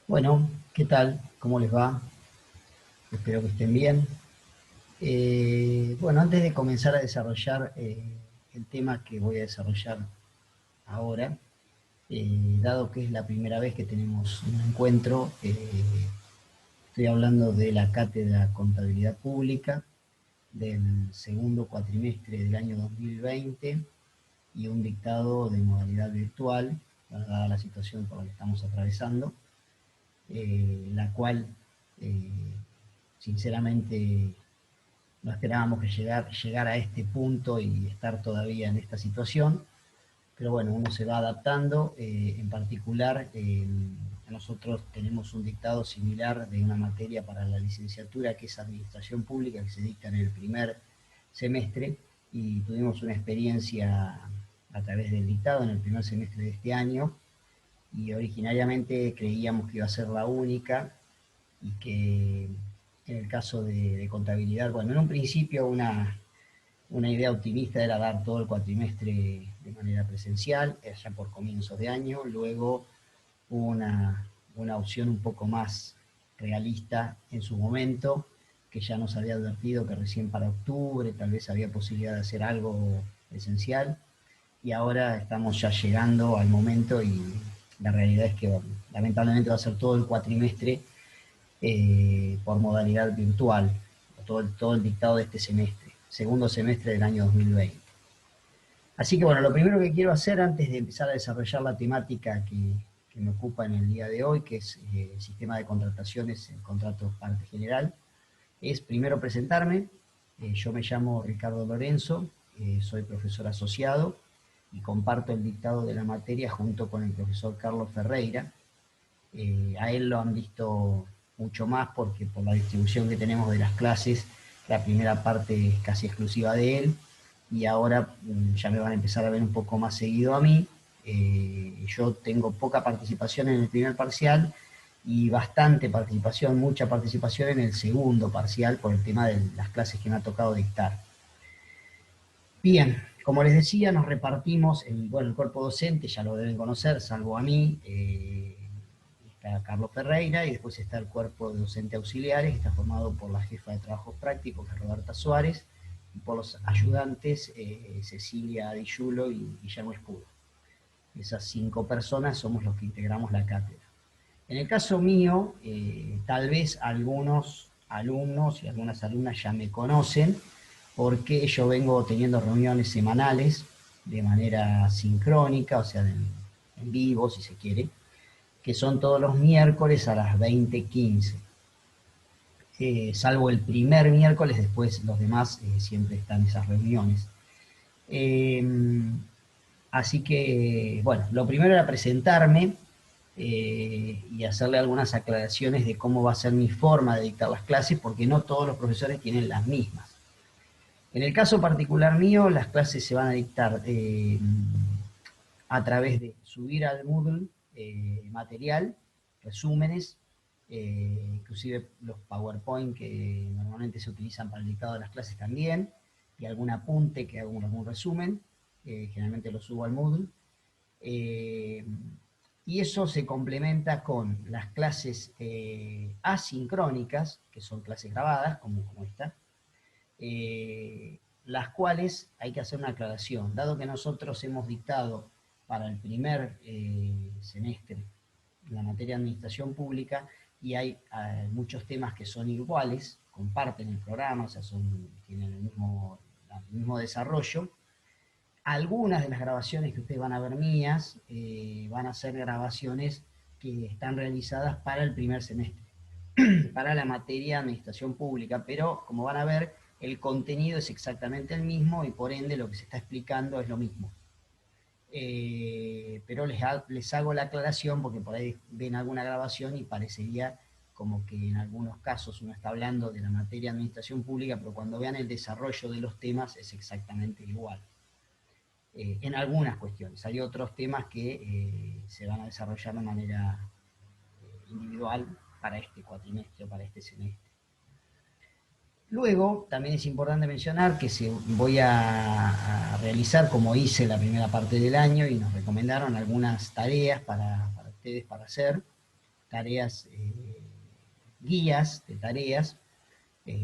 Bueno, ¿qué tal? ¿Cómo les va? Espero que estén bien. Bueno, antes de comenzar a desarrollar el tema que voy a desarrollar ahora, dado que es la primera vez que tenemos un encuentro, estoy hablando de la Cátedra Contabilidad Pública del segundo cuatrimestre del año 2020 y un dictado de modalidad virtual, dada la situación por la que estamos atravesando, la cual eh, sinceramente no esperábamos que llegar a este punto y estar todavía en esta situación, pero bueno, uno se va adaptando. En particular, nosotros tenemos un dictado similar de una materia para la licenciatura que es Administración Pública, que se dicta en el primer semestre, y tuvimos una experiencia a través del dictado en el primer semestre de este año, y originariamente creíamos que iba a ser la única, y que en el caso de contabilidad, bueno, en un principio una idea optimista era dar todo el cuatrimestre de manera presencial, ya por comienzos de año. Luego hubo una opción un poco más realista en su momento, que ya nos había advertido que recién para octubre tal vez había posibilidad de hacer algo presencial, y ahora estamos ya llegando al momento, y la realidad es que bueno, lamentablemente va a ser todo el cuatrimestre por modalidad virtual, todo el dictado de este semestre, segundo semestre del año 2020. Así que bueno, lo primero que quiero hacer antes de empezar a desarrollar la temática que me ocupa en el día de hoy, que es el sistema de contrataciones en contratos parte general, es primero presentarme. Yo me llamo Ricardo Lorenzo, soy profesor asociado y comparto el dictado de la materia junto con el profesor Carlos Ferreira. A él lo han visto mucho más porque por la distribución que tenemos de las clases, la primera parte es casi exclusiva de él, y ahora ya me van a empezar a ver un poco más seguido a mí. Yo tengo poca participación en el primer parcial y bastante participación, mucha participación en el segundo parcial por el tema de las clases que me ha tocado dictar. Bien, como les decía, nos repartimos, bueno, el cuerpo docente ya lo deben conocer, salvo a mí. Está Carlos Ferreira, y después está el cuerpo de docente auxiliares, que está formado por la jefa de trabajos prácticos, que es Roberta Suárez, y por los ayudantes, Cecilia Adiyulo y Guillermo Escudo. Esas 5 personas somos los que integramos la cátedra. En el caso mío, tal vez algunos alumnos y algunas alumnas ya me conocen, porque yo vengo teniendo reuniones semanales de manera sincrónica, o sea, en vivo, si se quiere, que son todos los miércoles a las 20:15. Salvo el primer miércoles, después los demás siempre están esas reuniones. Eh, Así que, bueno, lo primero era presentarme y hacerle algunas aclaraciones de cómo va a ser mi forma de dictar las clases, porque no todos los profesores tienen las mismas. En el caso particular mío, las clases se van a dictar a través de subir al Moodle material, resúmenes, inclusive los PowerPoint que normalmente se utilizan para el dictado de las clases también, y algún apunte que haga algún resumen, generalmente lo subo al Moodle. Eh, y eso se complementa con las clases asincrónicas, que son clases grabadas, como esta, las cuales hay que hacer una aclaración. Dado que nosotros hemos dictado para el primer semestre la materia de administración pública, y hay muchos temas que son iguales, comparten el programa, o sea, tienen el mismo desarrollo. Algunas de las grabaciones que ustedes van a ver mías van a ser grabaciones que están realizadas para el primer semestre, para la materia de administración pública, pero como van a ver, el contenido es exactamente el mismo y por ende lo que se está explicando es lo mismo. Pero les hago la aclaración porque por ahí ven alguna grabación y parecería como que en algunos casos uno está hablando de la materia de administración pública, pero cuando vean el desarrollo de los temas es exactamente igual. En algunas cuestiones. Hay otros temas que se van a desarrollar de manera individual para este cuatrimestre o para este semestre. Luego, también es importante mencionar que voy a realizar, como hice la primera parte del año, y nos recomendaron algunas tareas para ustedes para hacer, tareas, guías de tareas,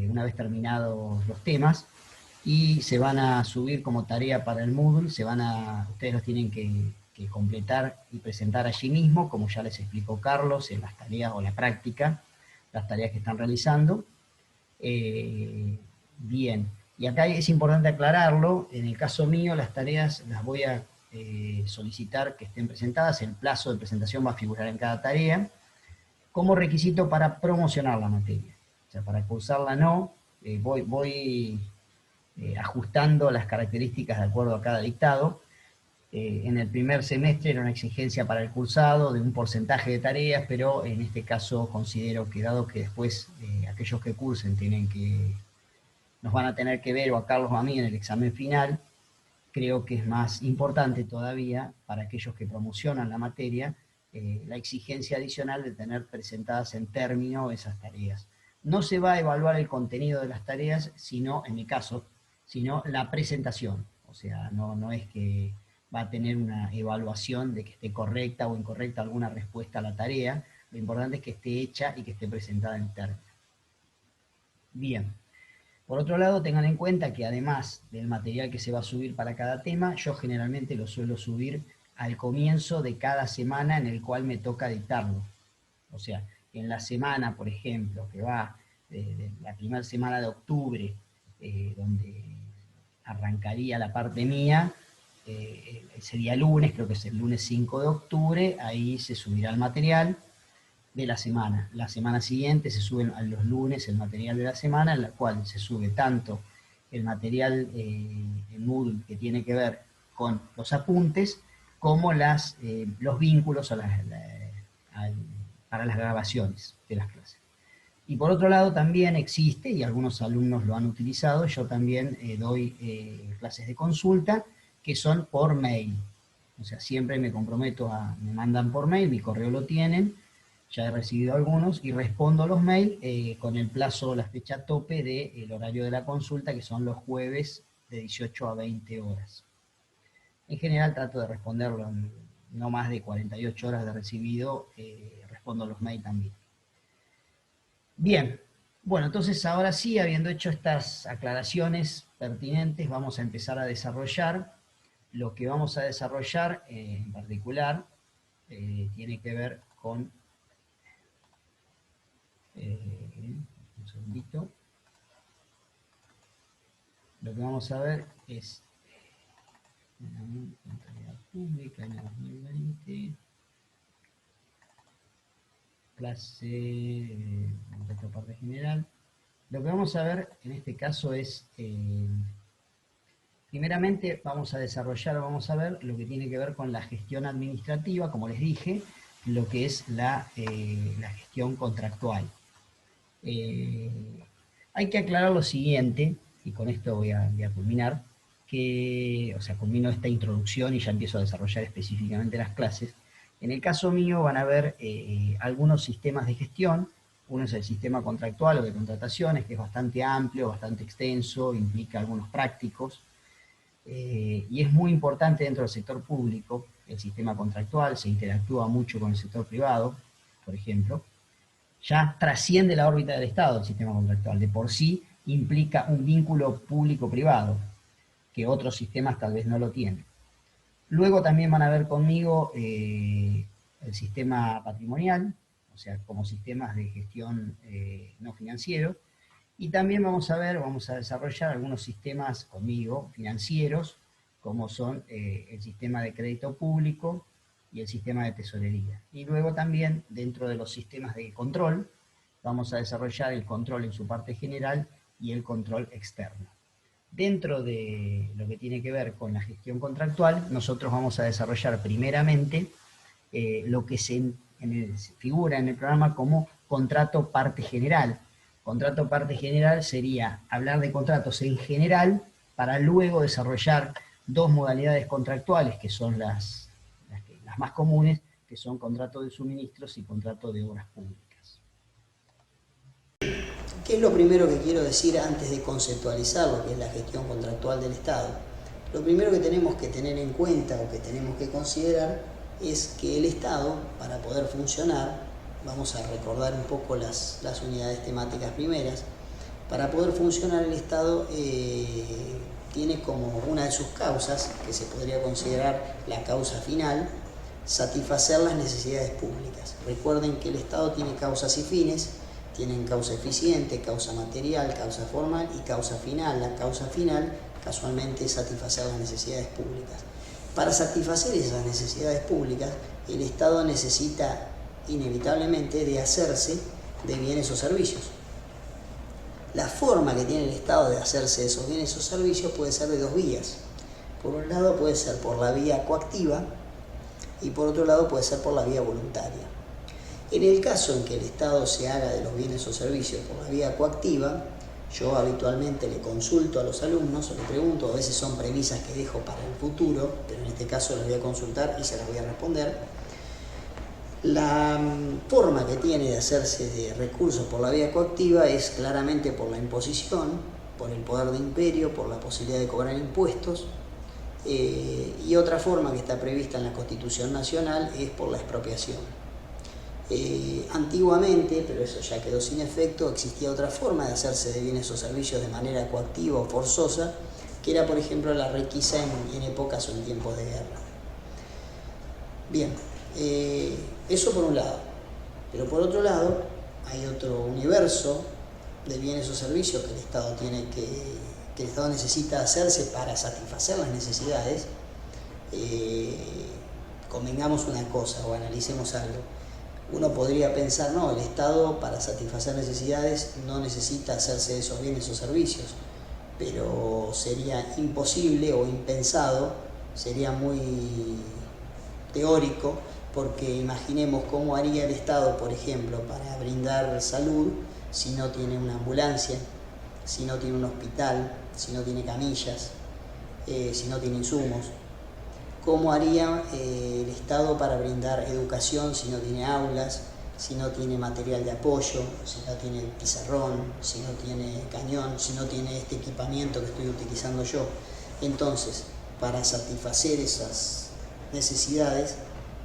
una vez terminados los temas, y se van a subir como tarea para el Moodle, ustedes los tienen que completar y presentar allí mismo, como ya les explicó Carlos en las tareas o la práctica, las tareas que están realizando. Bien, y acá es importante aclararlo, en el caso mío las tareas las voy a solicitar que estén presentadas, el plazo de presentación va a figurar en cada tarea, como requisito para promocionar la materia. O sea, para cursarla no, voy ajustando las características de acuerdo a cada dictado. En el primer semestre era una exigencia para el cursado de un porcentaje de tareas, pero en este caso considero que dado que después aquellos que cursen nos van a tener que ver, o a Carlos o a mí, en el examen final, creo que es más importante todavía para aquellos que promocionan la materia, la exigencia adicional de tener presentadas en término esas tareas. No se va a evaluar el contenido de las tareas, sino, en mi caso, sino la presentación. O sea, no es que va a tener una evaluación de que esté correcta o incorrecta alguna respuesta a la tarea. Lo importante es que esté hecha y que esté presentada en término. Bien. Por otro lado, tengan en cuenta que además del material que se va a subir para cada tema, yo generalmente lo suelo subir al comienzo de cada semana en el cual me toca dictarlo. O sea, en la semana, por ejemplo, que va de la primera semana de octubre, donde arrancaría la parte mía, ese día lunes, creo que es el lunes 5 de octubre, ahí se subirá el material de la semana. La semana siguiente se suben a los lunes el material de la semana, en la cual se sube tanto el material en Moodle que tiene que ver con los apuntes, como los vínculos para las grabaciones de las clases. Y por otro lado también existe, y algunos alumnos lo han utilizado, yo también doy clases de consulta que son por mail. O sea, siempre me comprometo me mandan por mail, mi correo lo tienen, ya he recibido algunos, y respondo los mails con el plazo, la fecha tope del horario de la consulta, que son los jueves de 18 a 20 horas. En general trato de responderlo en no más de 48 horas de recibido, respondo los mails también. Bien, bueno, entonces ahora sí, habiendo hecho estas aclaraciones pertinentes, vamos a empezar a desarrollar. Lo que vamos a desarrollar en particular tiene que ver con... un segundito. Lo que vamos a ver es contabilidad pública año 2020, clase, esta parte general. Lo que vamos a ver en este caso es, primeramente vamos a ver lo que tiene que ver con la gestión administrativa, como les dije, lo que es la gestión contractual. Hay que aclarar lo siguiente, y con esto voy a culminar, culmino esta introducción y ya empiezo a desarrollar específicamente las clases. En el caso mío van a ver algunos sistemas de gestión. Uno es el sistema contractual o de contrataciones, que es bastante amplio, bastante extenso, implica algunos prácticos, y es muy importante dentro del sector público. El sistema contractual se interactúa mucho con el sector privado, por ejemplo. Ya trasciende la órbita del Estado el sistema contractual. De por sí implica un vínculo público-privado, que otros sistemas tal vez no lo tienen. Luego también van a ver conmigo el sistema patrimonial, o sea, como sistemas de gestión no financiero. Y también vamos a desarrollar algunos sistemas conmigo financieros, como son el sistema de crédito público y el sistema de tesorería. Y luego también, dentro de los sistemas de control, vamos a desarrollar el control en su parte general y el control externo. Dentro de lo que tiene que ver con la gestión contractual, nosotros vamos a desarrollar primeramente lo que figura en el programa como contrato parte general. Contrato parte general sería hablar de contratos en general para luego desarrollar dos modalidades contractuales que son las más comunes, que son contrato de suministros y contrato de obras públicas. ¿Qué es lo primero que quiero decir antes de conceptualizar lo que es la gestión contractual del Estado? Lo primero que tenemos que tener en cuenta o que tenemos que considerar es que el Estado, para poder funcionar, vamos a recordar un poco las unidades temáticas primeras. Para poder funcionar el Estado tiene como una de sus causas, que se podría considerar la causa final, satisfacer las necesidades públicas. Recuerden que el Estado tiene causas y fines, tienen causa eficiente, causa material, causa formal y causa final. La causa final casualmente es satisfacer las necesidades públicas. Para satisfacer esas necesidades públicas, el Estado necesita inevitablemente de hacerse de bienes o servicios. La forma que tiene el Estado de hacerse de esos bienes o servicios puede ser de dos vías. Por un lado puede ser por la vía coactiva y por otro lado puede ser por la vía voluntaria. En el caso en que el Estado se haga de los bienes o servicios por la vía coactiva, yo habitualmente le consulto a los alumnos o le pregunto, a veces son premisas que dejo para el futuro, pero en este caso las voy a consultar y se las voy a responder. La forma que tiene de hacerse de recursos por la vía coactiva es claramente por la imposición, por el poder de imperio, por la posibilidad de cobrar impuestos, y otra forma que está prevista en la Constitución Nacional es por la expropiación. Antiguamente, pero eso ya quedó sin efecto, existía otra forma de hacerse de bienes o servicios de manera coactiva o forzosa, que era por ejemplo la requisa en épocas o en tiempos de guerra. Bien, eso por un lado, pero por otro lado hay otro universo de bienes o servicios que el Estado que el Estado necesita hacerse para satisfacer las necesidades. Convengamos una cosa o analicemos algo. Uno podría pensar, no, el Estado para satisfacer necesidades no necesita hacerse de esos bienes o servicios, pero sería imposible o impensado, sería muy teórico, porque imaginemos cómo haría el Estado, por ejemplo, para brindar salud si no tiene una ambulancia, si no tiene un hospital, si no tiene camillas, si no tiene insumos. ¿Cómo haría el Estado para brindar educación si no tiene aulas, si no tiene material de apoyo, si no tiene pizarrón, si no tiene cañón, si no tiene este equipamiento que estoy utilizando yo? Entonces, para satisfacer esas necesidades,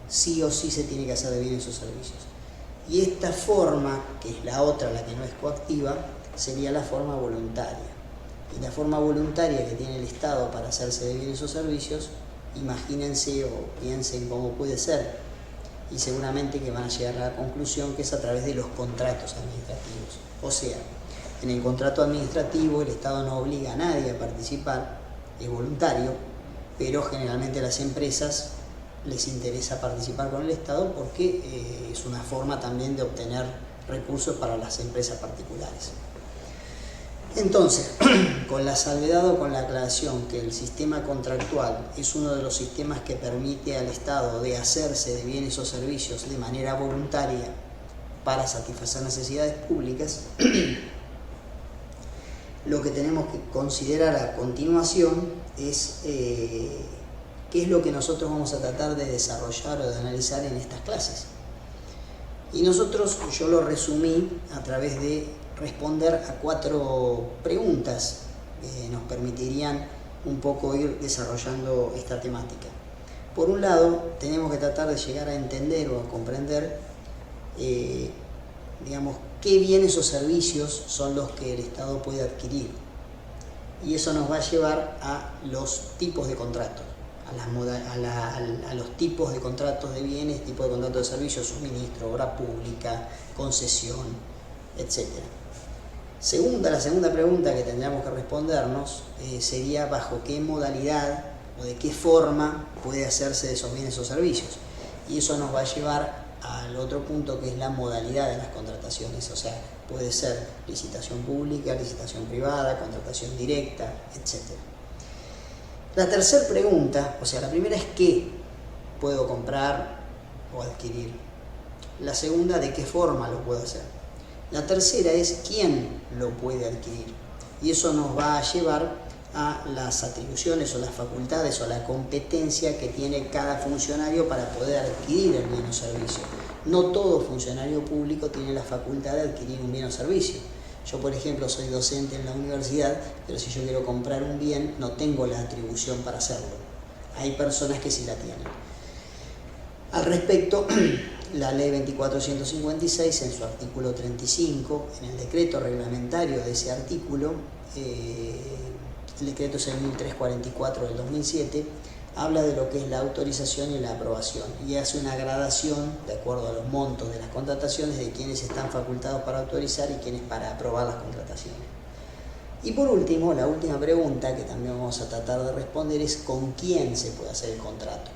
sí o sí se tiene que hacer de bienes o servicios. Y esta forma, que es la otra, la que no es coactiva, sería la forma voluntaria. Y la forma voluntaria que tiene el Estado para hacerse de bienes o servicios, imagínense o piensen cómo puede ser, y seguramente que van a llegar a la conclusión que es a través de los contratos administrativos. O sea, en el contrato administrativo el Estado no obliga a nadie a participar, es voluntario, pero generalmente a las empresas les interesa participar con el Estado porque es una forma también de obtener recursos para las empresas particulares. Entonces, con la salvedad o con la aclaración que el sistema contractual es uno de los sistemas que permite al Estado de hacerse de bienes o servicios de manera voluntaria para satisfacer necesidades públicas, lo que tenemos que considerar a continuación es qué es lo que nosotros vamos a tratar de desarrollar o de analizar en estas clases. Y yo lo resumí a través de responder a 4 preguntas que nos permitirían un poco ir desarrollando esta temática. Por un lado, tenemos que tratar de llegar a entender o a comprender, qué bienes o servicios son los que el Estado puede adquirir. Y eso nos va a llevar a los tipos de contratos, a los tipos de contratos de bienes, tipos de contratos de servicios, suministro, obra pública, concesión, etc. La segunda pregunta que tendríamos que respondernos sería bajo qué modalidad o de qué forma puede hacerse de esos bienes o servicios. Y eso nos va a llevar al otro punto, que es la modalidad de las contrataciones. O sea, puede ser licitación pública, licitación privada, contratación directa, etc. La tercera pregunta, la primera es ¿qué puedo comprar o adquirir? La segunda, ¿de qué forma lo puedo hacer? La tercera es quién lo puede adquirir. Y eso nos va a llevar a las atribuciones o las facultades o la competencia que tiene cada funcionario para poder adquirir el bien o servicio. No todo funcionario público tiene la facultad de adquirir un bien o servicio. Yo, por ejemplo, soy docente en la universidad, pero si yo quiero comprar un bien, no tengo la atribución para hacerlo. Hay personas que sí la tienen. Al respecto, la ley 2456 en su artículo 35, en el decreto reglamentario de ese artículo, el decreto es el 1344 del 2007, habla de lo que es la autorización y la aprobación y hace una gradación de acuerdo a los montos de las contrataciones de quienes están facultados para autorizar y quienes para aprobar las contrataciones. Y por último, la última pregunta que también vamos a tratar de responder es ¿con quién se puede hacer el contrato?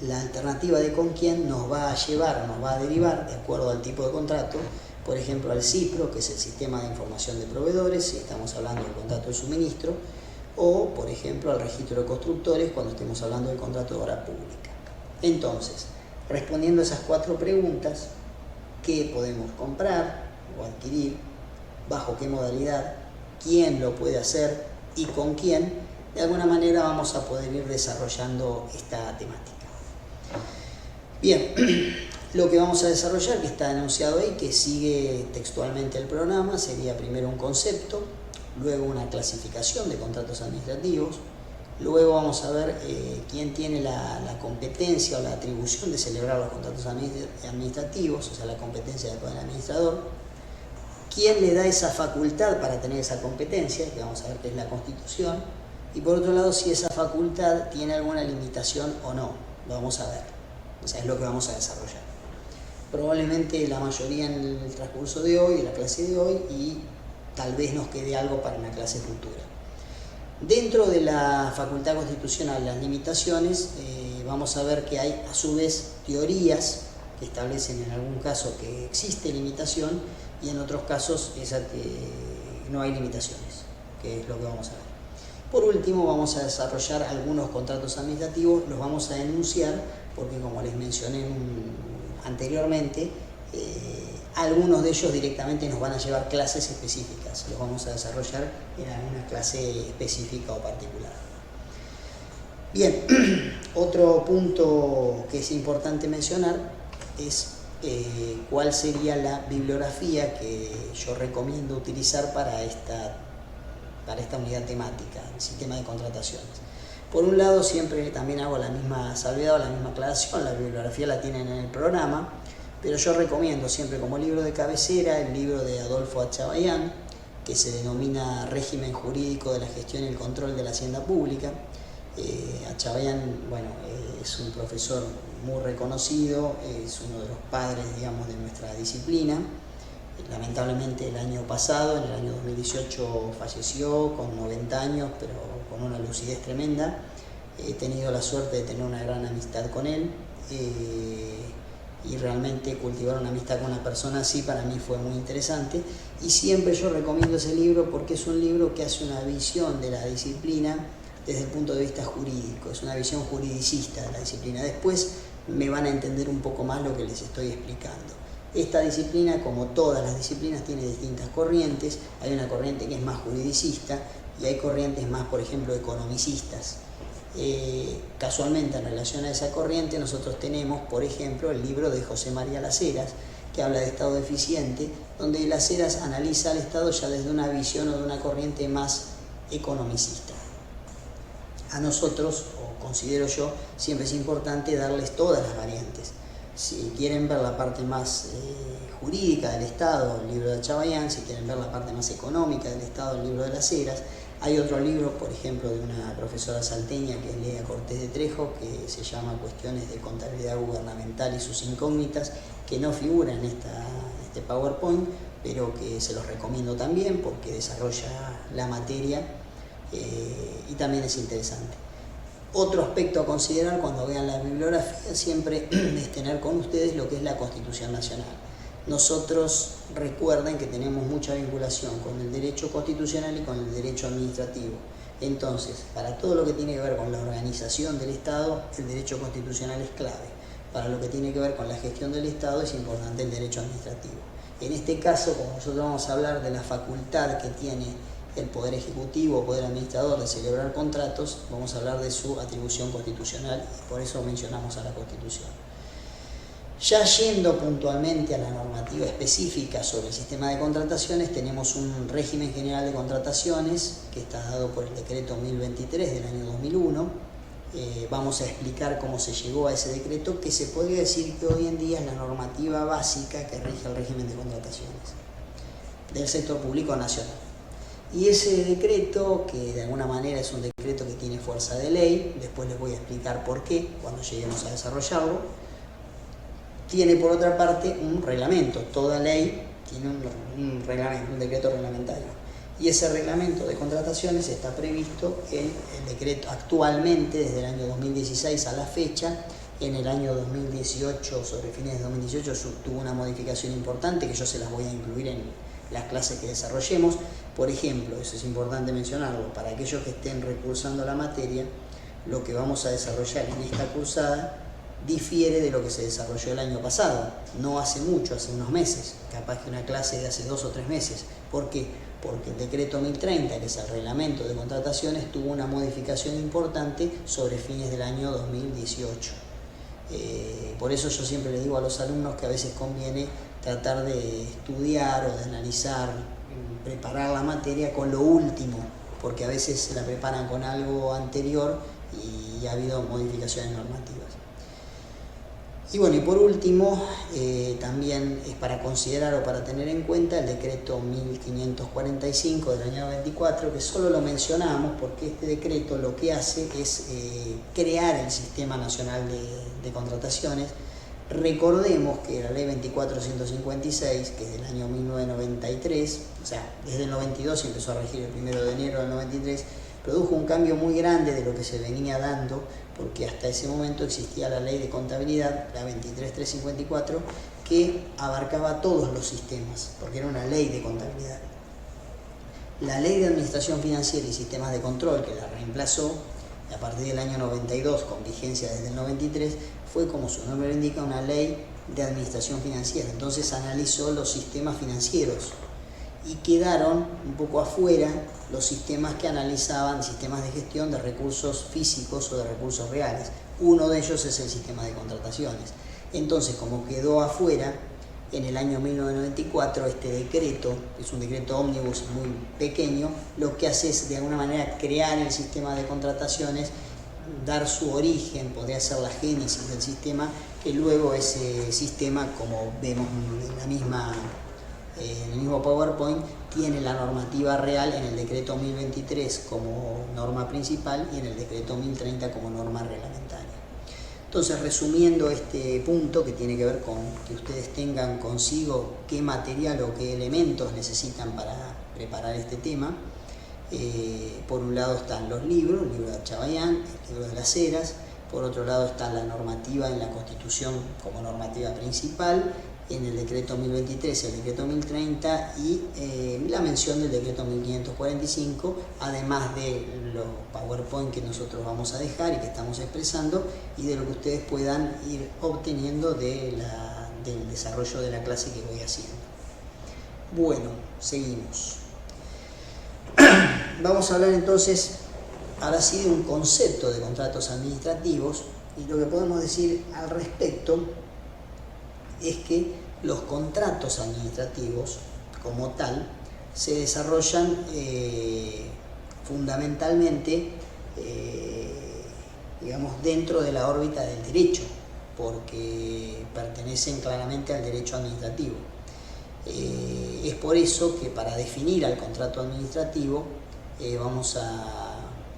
La alternativa de con quién nos va a llevar, nos va a derivar de acuerdo al tipo de contrato, por ejemplo al CIPRO, que es el Sistema de Información de Proveedores, si estamos hablando del contrato de suministro, o por ejemplo al registro de constructores cuando estemos hablando del contrato de obra pública. Entonces, respondiendo a esas 4 preguntas, ¿qué podemos comprar o adquirir? ¿Bajo qué modalidad? ¿Quién lo puede hacer? ¿Y con quién? De alguna manera vamos a poder ir desarrollando esta temática. Bien, lo que vamos a desarrollar, que está anunciado ahí, que sigue textualmente el programa, sería primero un concepto, luego una clasificación de contratos administrativos, luego vamos a ver quién tiene la competencia o la atribución de celebrar los contratos administrativos, o sea, la competencia del poder administrador, quién le da esa facultad para tener esa competencia, que vamos a ver que es la Constitución, y por otro lado, si esa facultad tiene alguna limitación o no, lo vamos a ver, o sea, es lo que vamos a desarrollar. Probablemente la mayoría en el transcurso de hoy, en la clase de hoy, y tal vez nos quede algo para una clase futura. Dentro de la facultad constitucional, las limitaciones, vamos a ver que hay a su vez teorías que establecen en algún caso que existe limitación y en otros casos no hay limitaciones, que es lo que vamos a ver. Por último, vamos a desarrollar algunos contratos administrativos, los vamos a enunciar porque, como les mencioné anteriormente, algunos de ellos directamente nos van a llevar clases específicas, los vamos a desarrollar en alguna clase específica o particular. Bien, otro punto que es importante mencionar es cuál sería la bibliografía que yo recomiendo utilizar para esta unidad temática, el sistema de contrataciones. Por un lado, siempre también hago la misma salvedad o la misma aclaración, la bibliografía la tienen en el programa, pero yo recomiendo siempre como libro de cabecera el libro de Adolfo Achabayán, que se denomina Régimen Jurídico de la Gestión y el Control de la Hacienda Pública. Achabayán, bueno, es un profesor muy reconocido, es uno de los padres, digamos, de nuestra disciplina. Lamentablemente el año pasado, en el año 2018, falleció con 90 años, pero con una lucidez tremenda. He tenido la suerte de tener una gran amistad con él y realmente cultivar una amistad con una persona así para mí fue muy interesante. Y siempre yo recomiendo ese libro porque es un libro que hace una visión de la disciplina desde el punto de vista jurídico, es una visión juridicista de la disciplina. Después me van a entender un poco más lo que les estoy explicando. Esta disciplina, como todas las disciplinas, tiene distintas corrientes. Hay una corriente que es más juridicista y hay corrientes más, por ejemplo, economicistas. Casualmente, en relación a esa corriente, nosotros tenemos, por ejemplo, el libro de José María Las Heras, que habla de Estado deficiente, donde Las Heras analiza al Estado ya desde una visión o de una corriente más economicista. A nosotros, o considero yo, siempre es importante darles todas las variantes. Si quieren ver la parte más jurídica del Estado, el libro de Achabayán; si quieren ver la parte más económica del Estado, el libro de Las Heras. Hay otro libro, por ejemplo, de una profesora salteña que es Lea Cortés de Trejo, que se llama Cuestiones de Contabilidad Gubernamental y sus incógnitas, que no figura en este PowerPoint, pero que se los recomiendo también porque desarrolla la materia y también es interesante. Otro aspecto a considerar cuando vean la bibliografía siempre es tener con ustedes lo que es la Constitución Nacional. Nosotros recuerden que tenemos mucha vinculación con el derecho constitucional y con el derecho administrativo. Entonces, para todo lo que tiene que ver con la organización del Estado, el derecho constitucional es clave. Para lo que tiene que ver con la gestión del Estado es importante el derecho administrativo. En este caso, como nosotros vamos a hablar de la facultad que tiene el Poder Ejecutivo o Poder Administrador de celebrar contratos, vamos a hablar de su atribución constitucional y por eso mencionamos a la Constitución. Ya yendo puntualmente a la normativa específica sobre el sistema de contrataciones, tenemos un régimen general de contrataciones que está dado por el decreto 1023 del año 2001, vamos a explicar cómo se llegó a ese decreto, que se podría decir que hoy en día es la normativa básica que rige el régimen de contrataciones del sector público nacional. Y ese decreto, que de alguna manera es un decreto que tiene fuerza de ley, después les voy a explicar por qué cuando lleguemos a desarrollarlo, tiene por otra parte un reglamento. Toda ley tiene un reglamento, un decreto reglamentario. Y ese reglamento de contrataciones está previsto en el decreto actualmente, desde el año 2016 a la fecha. En el año 2018, sobre fines de 2018, tuvo una modificación importante que yo se las voy a incluir en las clases que desarrollemos. Por ejemplo, eso es importante mencionarlo, para aquellos que estén recursando la materia, lo que vamos a desarrollar en esta cursada difiere de lo que se desarrolló el año pasado, no hace mucho, hace unos meses, capaz que una clase de hace 2 o 3 meses. ¿Por qué? Porque el decreto 1030, que es el reglamento de contrataciones, tuvo una modificación importante sobre fines del año 2018. Por eso yo siempre les digo a los alumnos que a veces conviene tratar de estudiar o de analizar, preparar la materia con lo último, porque a veces se la preparan con algo anterior y ha habido modificaciones normativas. Y bueno, y por último, también es para considerar o para tener en cuenta el decreto 1545 del año 94, que solo lo mencionamos porque este decreto lo que hace es crear el Sistema Nacional de Contrataciones. Recordemos que la ley 24.156, que es del año 1993, o sea, desde el 92 y empezó a regir el 1 de enero del 93, produjo un cambio muy grande de lo que se venía dando, porque hasta ese momento existía la ley de contabilidad, la 23.354, que abarcaba todos los sistemas, porque era una ley de contabilidad. La ley de administración financiera y sistemas de control, que la reemplazó a partir del año 92, con vigencia desde el 93, fue, como su nombre lo indica, una ley de administración financiera. Entonces analizó los sistemas financieros y quedaron un poco afuera los sistemas que analizaban, sistemas de gestión de recursos físicos o de recursos reales. Uno de ellos es el sistema de contrataciones. Entonces, como quedó afuera, en el año 1994 este decreto, que es un decreto ómnibus muy pequeño, lo que hace es de alguna manera crear el sistema de contrataciones, dar su origen, podría ser la génesis del sistema, que luego ese sistema, como vemos en el mismo PowerPoint, tiene la normativa real en el decreto 1023 como norma principal y en el decreto 1030 como norma reglamentaria. Entonces, resumiendo este punto, que tiene que ver con que ustedes tengan consigo qué material o qué elementos necesitan para preparar este tema, por un lado están los libros, el libro de Chabayán, el libro de las Heras. Por otro lado está la normativa en la Constitución como normativa principal, en el decreto 1023, el decreto 1030 y la mención del decreto 1545, además de los PowerPoint que nosotros vamos a dejar y que estamos expresando, y de lo que ustedes puedan ir obteniendo del desarrollo de la clase que voy haciendo. Bueno, seguimos. Vamos a hablar entonces, ahora sí, de un concepto de contratos administrativos, y lo que podemos decir al respecto es que los contratos administrativos como tal se desarrollan fundamentalmente digamos, dentro de la órbita del derecho, porque pertenecen claramente al derecho administrativo. Es por eso que para definir al contrato administrativo vamos a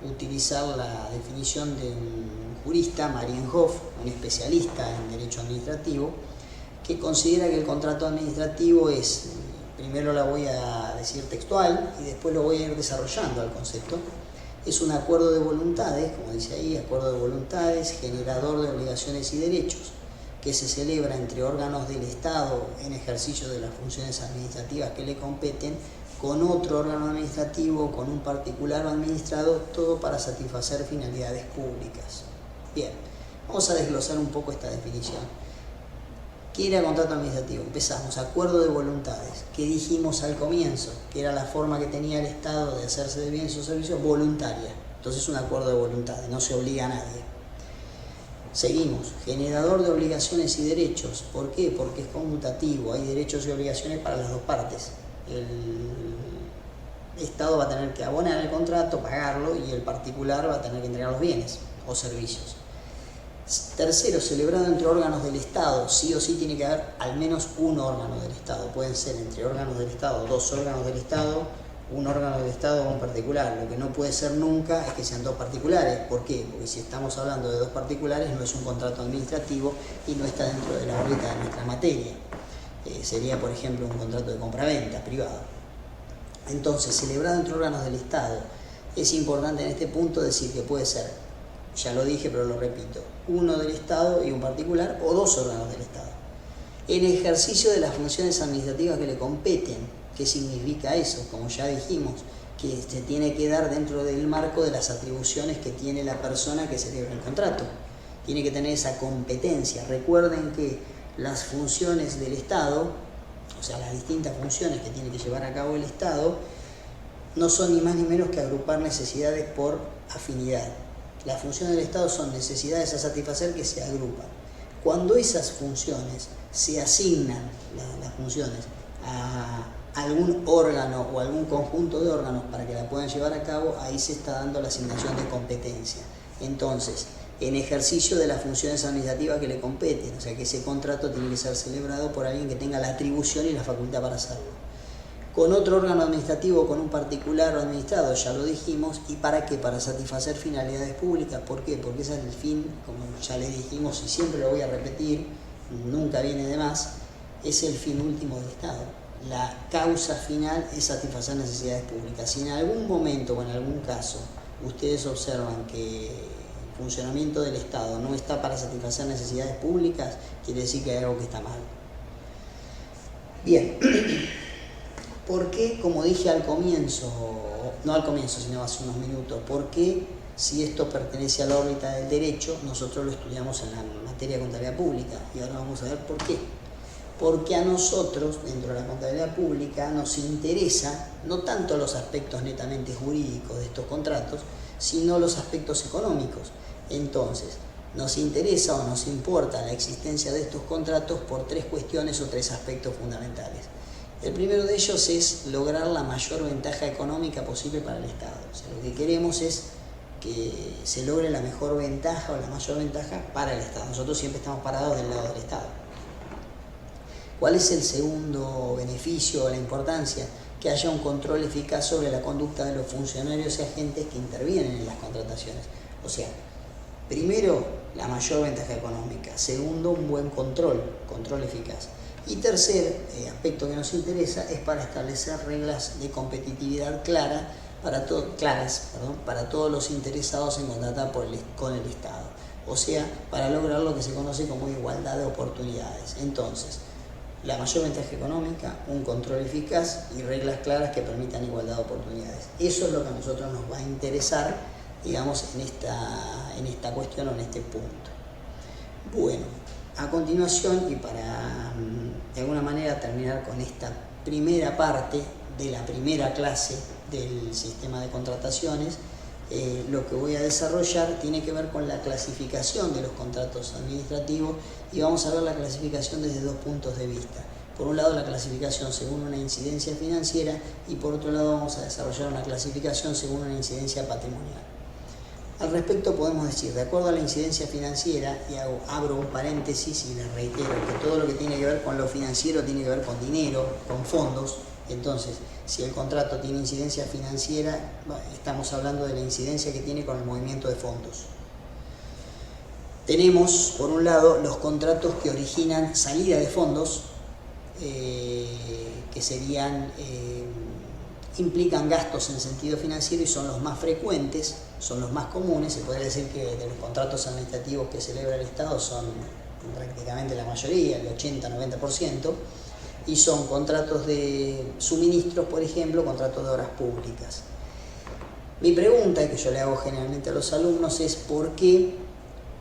utilizar la definición de un jurista, Marienhoff, un especialista en derecho administrativo, que considera que el contrato administrativo es, primero la voy a decir textual y después lo voy a ir desarrollando al concepto, es un acuerdo de voluntades, como dice ahí, acuerdo de voluntades, generador de obligaciones y derechos, que se celebra entre órganos del Estado en ejercicio de las funciones administrativas que le competen, con otro órgano administrativo, con un particular o administrado, todo para satisfacer finalidades públicas. Bien, vamos a desglosar un poco esta definición. ¿Qué era contrato administrativo? Empezamos, acuerdo de voluntades. ¿Qué dijimos al comienzo? Que era la forma que tenía el Estado de hacerse de bienes o servicios voluntaria. Entonces, un acuerdo de voluntades, no se obliga a nadie. Seguimos, generador de obligaciones y derechos. ¿Por qué? Porque es conmutativo, hay derechos y obligaciones para las dos partes. El Estado va a tener que abonar el contrato, pagarlo, y el particular va a tener que entregar los bienes. o servicios. Tercero, celebrado entre órganos del Estado. Sí o sí tiene que haber al menos un órgano del Estado. Pueden ser entre órganos del Estado, dos órganos del Estado, un órgano del Estado o un particular. Lo que no puede ser nunca es que sean dos particulares. ¿Por qué? Porque si estamos hablando de dos particulares no es un contrato administrativo y no está dentro de la órbita de nuestra materia. Sería, por ejemplo, un contrato de compraventa privado. Entonces, celebrado entre órganos del Estado, es importante en este punto decir que puede ser, ya lo dije pero lo repito, uno del Estado y un particular o dos órganos del Estado. En ejercicio de las funciones administrativas que le competen. ¿Qué significa eso? Como ya dijimos, que se tiene que dar dentro del marco de las atribuciones que tiene la persona que celebra el contrato. Tiene que tener esa competencia. Recuerden que las funciones del Estado, o sea, las distintas funciones que tiene que llevar a cabo el Estado, no son ni más ni menos que agrupar necesidades por afinidad. Las funciones del Estado son necesidades a satisfacer que se agrupan. Cuando esas funciones se asignan, las funciones, a algún órgano o algún conjunto de órganos para que la puedan llevar a cabo, ahí se está dando la asignación de competencia. Entonces, en ejercicio de las funciones administrativas que le competen, o sea que ese contrato tiene que ser celebrado por alguien que tenga la atribución y la facultad para hacerlo. Con otro órgano administrativo, con un particular o administrado, ya lo dijimos. ¿Y para qué? Para satisfacer finalidades públicas. ¿Por qué? Porque ese es el fin, como ya le dijimos y siempre lo voy a repetir, nunca viene de más, es el fin último del Estado. La causa final es satisfacer necesidades públicas. Si en algún momento o en algún caso ustedes observan que el funcionamiento del Estado no está para satisfacer necesidades públicas, quiere decir que hay algo que está mal. Bien. ¿Por qué, como dije al comienzo, no al comienzo, sino hace unos minutos, por qué si esto pertenece a la órbita del derecho, nosotros lo estudiamos en la materia de contabilidad pública? Y ahora vamos a ver por qué. Porque a nosotros, dentro de la contabilidad pública, nos interesa no tanto los aspectos netamente jurídicos de estos contratos, sino los aspectos económicos. Entonces, nos interesa o nos importa la existencia de estos contratos por tres cuestiones o tres aspectos fundamentales. El primero de ellos es lograr la mayor ventaja económica posible para el Estado. O sea, lo que queremos es que se logre la mejor ventaja o la mayor ventaja para el Estado. Nosotros siempre estamos parados del lado del Estado. ¿Cuál es el segundo beneficio o la importancia? Que haya un control eficaz sobre la conducta de los funcionarios y agentes que intervienen en las contrataciones. O sea, primero, la mayor ventaja económica. Segundo, un buen control eficaz. Y tercer aspecto que nos interesa es para establecer reglas de competitividad claras para todos los interesados en contratar con el Estado. O sea, para lograr lo que se conoce como igualdad de oportunidades. Entonces, la mayor ventaja económica, un control eficaz y reglas claras que permitan igualdad de oportunidades. Eso es lo que a nosotros nos va a interesar, digamos, en esta cuestión o en este punto. Bueno, a continuación, y para de alguna manera terminar con esta primera parte de la primera clase del sistema de contrataciones, lo que voy a desarrollar tiene que ver con la clasificación de los contratos administrativos y vamos a ver la clasificación desde dos puntos de vista. Por un lado, la clasificación según una incidencia financiera y por otro lado vamos a desarrollar una clasificación según una incidencia patrimonial. Al respecto podemos decir, de acuerdo a la incidencia financiera, y abro un paréntesis y les reitero que todo lo que tiene que ver con lo financiero tiene que ver con dinero, con fondos. Entonces, si el contrato tiene incidencia financiera, estamos hablando de la incidencia que tiene con el movimiento de fondos. Tenemos, por un lado, los contratos que originan salida de fondos, que serían, implican gastos en sentido financiero y son los más frecuentes, son los más comunes. Se podría decir que de los contratos administrativos que celebra el Estado son prácticamente la mayoría, el 80-90%, y son contratos de suministros, por ejemplo, contratos de obras públicas. Mi pregunta, que yo le hago generalmente a los alumnos, es ¿por qué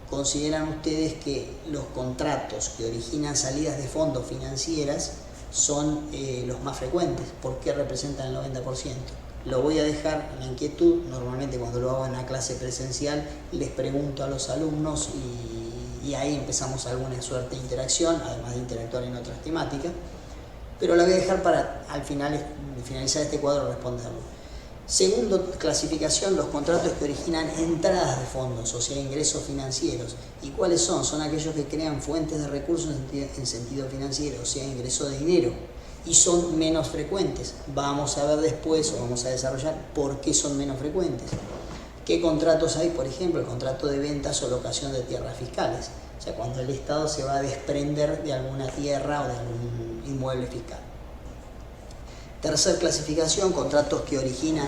consideran ustedes que los contratos que originan salidas de fondos financieras son los más frecuentes? ¿Por qué representan el 90%? Lo voy a dejar en la inquietud. Normalmente cuando lo hago en la clase presencial les pregunto a los alumnos y ahí empezamos alguna suerte de interacción, además de interactuar en otras temáticas. Pero la voy a dejar para al finalizar este cuadro responderlo. Segundo clasificación, los contratos que originan entradas de fondos, o sea, ingresos financieros. ¿Y cuáles son? Son aquellos que crean fuentes de recursos en sentido financiero, o sea, ingreso de dinero. Y son menos frecuentes. Vamos a ver después, o vamos a desarrollar, por qué son menos frecuentes. ¿Qué contratos hay? Por ejemplo, el contrato de ventas o locación de tierras fiscales. O sea, cuando el Estado se va a desprender de alguna tierra o de algún inmueble fiscal. Tercer clasificación, contratos que originan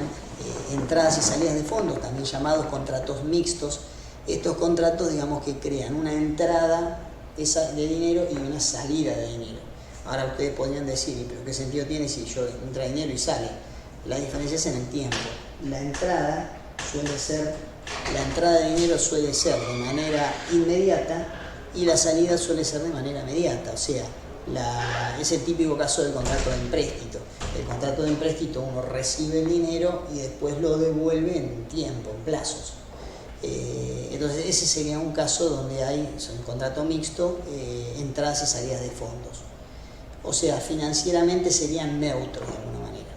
entradas y salidas de fondos, también llamados contratos mixtos. Estos contratos, digamos, que crean una entrada de dinero y una salida de dinero. Ahora ustedes podrían decir, ¿pero qué sentido tiene si yo entra dinero y sale? La diferencia es en el tiempo. La entrada de dinero suele ser de manera inmediata y la salida suele ser de manera inmediata. O sea, es el típico caso del contrato de empréstito. El contrato de empréstito uno recibe el dinero y después lo devuelve en tiempo, en plazos. Entonces ese sería un caso donde hay un contrato mixto, entradas y salidas de fondos. O sea, financieramente serían neutros de alguna manera.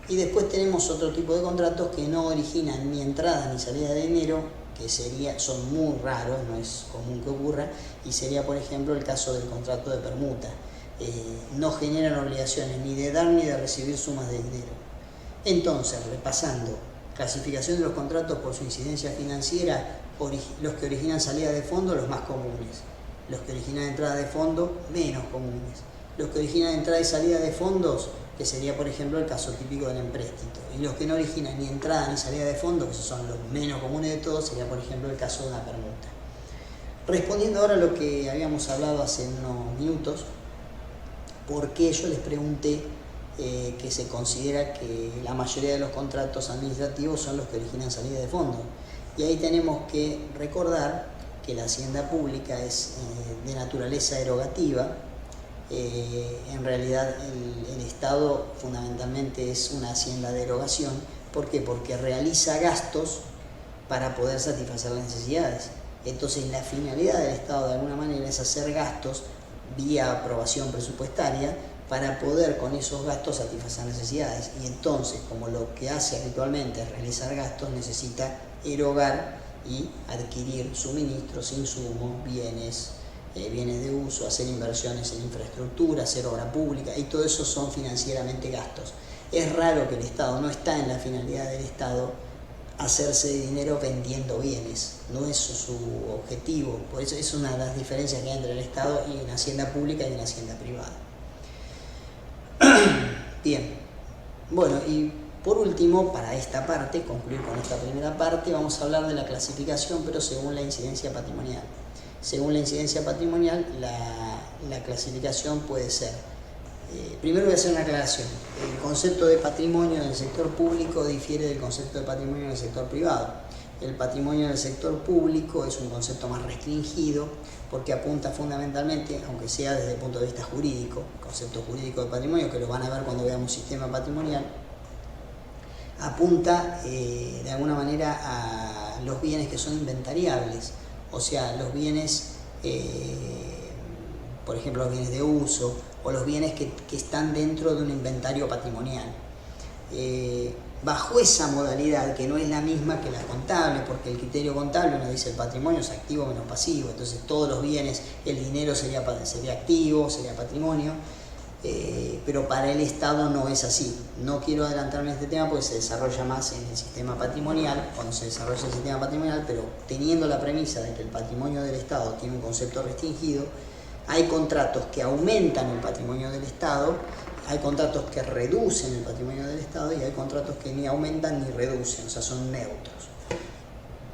Y después tenemos otro tipo de contratos que no originan ni entrada ni salida de dinero, que son muy raros, no es común que ocurra, y sería por ejemplo el caso del contrato de permuta. No generan obligaciones ni de dar ni de recibir sumas de dinero. Entonces, repasando, clasificación de los contratos por su incidencia financiera, los que originan salida de fondo, los más comunes. Los que originan entrada de fondo, menos comunes. Los que originan entrada y salida de fondos, que sería por ejemplo el caso típico del empréstito. Y los que no originan ni entrada ni salida de fondos, que son los menos comunes de todos, sería por ejemplo el caso de una permuta. Respondiendo ahora a lo que habíamos hablado hace unos minutos, ¿por qué yo les pregunté que se considera que la mayoría de los contratos administrativos son los que originan salida de fondos? Y ahí tenemos que recordar que la hacienda pública es de naturaleza erogativa. En realidad el Estado fundamentalmente es una hacienda de erogación. ¿Por qué? Porque realiza gastos para poder satisfacer las necesidades. Entonces la finalidad del Estado de alguna manera es hacer gastos vía aprobación presupuestaria para poder con esos gastos satisfacer necesidades. Y entonces, como lo que hace habitualmente es realizar gastos, necesita erogar y adquirir suministros, insumos, bienes de uso, hacer inversiones en infraestructura, hacer obra pública, y todo eso son financieramente gastos. Es raro que el Estado, no está en la finalidad del Estado hacerse de dinero vendiendo bienes, no es su objetivo. Por eso es una de las diferencias que hay entre el Estado y una hacienda pública y una hacienda privada. Bien, bueno, y por último, para esta parte, concluir con esta primera parte, vamos a hablar de la clasificación, pero según la incidencia patrimonial. Según la incidencia patrimonial, la clasificación puede ser. Primero voy a hacer una aclaración. El concepto de patrimonio en el sector público difiere del concepto de patrimonio en el sector privado. El patrimonio en el sector público es un concepto más restringido porque apunta fundamentalmente, aunque sea desde el punto de vista jurídico, el concepto jurídico de patrimonio, que lo van a ver cuando veamos sistema patrimonial, apunta de alguna manera a los bienes que son inventariables, o sea, los bienes, por ejemplo, los bienes de uso, o los bienes que están dentro de un inventario patrimonial. Bajo esa modalidad, que no es la misma que la contable, porque el criterio contable nos dice el patrimonio es activo menos pasivo, entonces todos los bienes, el dinero sería activo, sería patrimonio, pero para el Estado no es así. No quiero adelantarme a este tema porque se desarrolla más en el sistema patrimonial, cuando se desarrolla el sistema patrimonial, pero teniendo la premisa de que el patrimonio del Estado tiene un concepto restringido, hay contratos que aumentan el patrimonio del Estado, hay contratos que reducen el patrimonio del Estado y hay contratos que ni aumentan ni reducen, o sea, son neutros.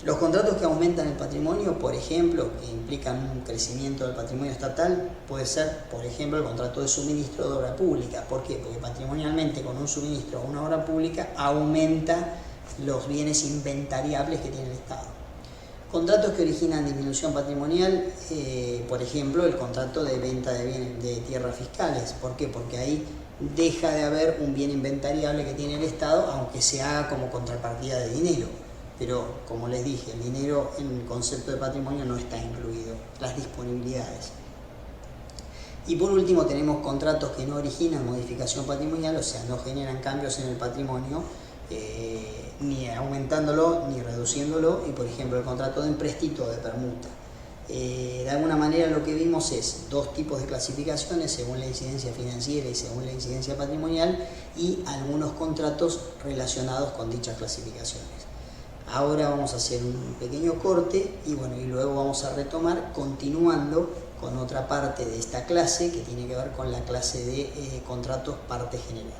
Los contratos que aumentan el patrimonio, por ejemplo, que implican un crecimiento del patrimonio estatal, puede ser, por ejemplo, el contrato de suministro de obra pública. ¿Por qué? Porque patrimonialmente con un suministro a una obra pública aumenta los bienes inventariables que tiene el Estado. Contratos que originan disminución patrimonial, por ejemplo, el contrato de venta de tierras fiscales. ¿Por qué? Porque ahí deja de haber un bien inventariable que tiene el Estado, aunque se haga como contrapartida de dinero. Pero, como les dije, el dinero en el concepto de patrimonio no está incluido, las disponibilidades. Y por último tenemos contratos que no originan modificación patrimonial, o sea, no generan cambios en el patrimonio, ni aumentándolo ni reduciéndolo, y por ejemplo el contrato de empréstito o de permuta. De alguna manera lo que vimos es dos tipos de clasificaciones según la incidencia financiera y según la incidencia patrimonial, y algunos contratos relacionados con dichas clasificaciones. Ahora vamos a hacer un pequeño corte y bueno, y luego vamos a retomar continuando con otra parte de esta clase que tiene que ver con la clase de contratos parte general.